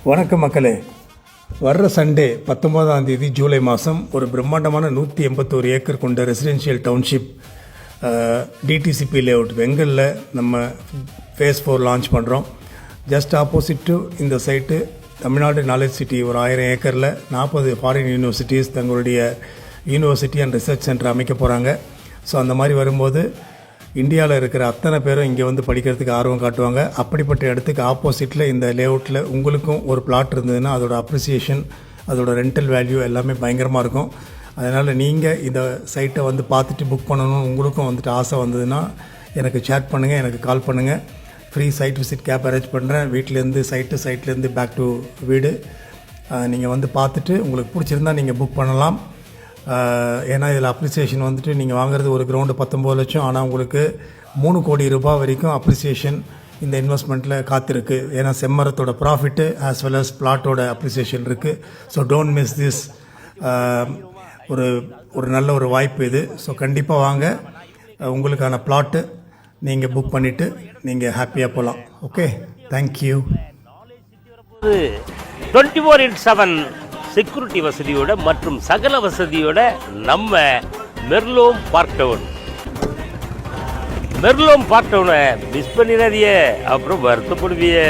வணக்கம் மக்களே. வர்ற சண்டே 19ஆம் தேதி ஜூலை மாதம் ஒரு பிரம்மாண்டமான 181 ஏக்கர் கொண்ட ரெசிடென்ஷியல் டவுன்ஷிப் டிடிசிபி லேஅவுட் வெங்கலில் நம்ம ஃபேஸ் 4 லான்ச் பண்ணுறோம். ஜஸ்ட் ஆப்போசிட் டு இந்த சைட்டு தமிழ்நாடு நாலேஜ் சிட்டி ஒரு 1000 ஏக்கரில் 40 ஃபாரின் யூனிவர்சிட்டிஸ் தங்களுடைய யூனிவர்சிட்டி அண்ட் ரிசர்ச் சென்டர் அமைக்க போகிறாங்க. ஸோ அந்த மாதிரி வரும்போது இந்தியாவில் இருக்கிற அத்தனை பேரும் இங்கே வந்து படிக்கிறதுக்கு ஆர்வம் காட்டுவாங்க. அப்படிப்பட்ட இடத்துக்கு ஆப்போசிட்டில் இந்த லேஅவுட்டில் உங்களுக்கும் ஒரு பிளாட் இருந்ததுன்னா அதோட அப்ரிசியேஷன், அதோட ரெண்டல் வேல்யூ எல்லாமே பயங்கரமாக இருக்கும். அதனால் நீங்கள் இந்த சைட்டை வந்து பார்த்துட்டு புக் பண்ணணும் உங்களுக்கும் வந்துட்டு ஆசை வந்ததுன்னா எனக்கு சேட் பண்ணுங்கள், எனக்கு கால் பண்ணுங்கள். Free side visit cab arrange பண்ணுறேன். வீட்டிலேருந்து சைட்லேருந்து பேக் டு வீடு. நீங்கள் வந்து பார்த்துட்டு உங்களுக்கு பிடிச்சிருந்தா நீங்கள் புக் பண்ணலாம். ஏன்னா இதில் அப்ரிசியேஷன் வந்துட்டு நீங்கள் வாங்குறது ஒரு கிரவுண்டு 19 லட்சம், ஆனால் உங்களுக்கு 3 கோடி ரூபாய் வரைக்கும் அப்ரிசியேஷன் இந்த இன்வெஸ்ட்மெண்ட்டில் காத்திருக்கு. ஏன்னா செம்மரத்தோட ப்ராஃபிட்டு ஆஸ் வெல் அஸ் பிளாட்டோட அப்ரிசியேஷன் இருக்குது. So don't miss this. ஒரு நல்ல ஒரு வாய்ப்பு இது. ஸோ கண்டிப்பாக வாங்க, உங்களுக்கான பிளாட்டு நீங்கள் புக் பண்ணிவிட்டு நீங்கள் ஹாப்பியாக போகலாம். Okay, thank you. 24/7 செக்யூரிட்டி வசதியோட மற்றும் சகல வசதியோட நம்ம மெர்லோம் பார்க் டவுனை மிஸ் பண்ணிடாதீங்க, அப்புறம் வருத்தப்படுவீங்க.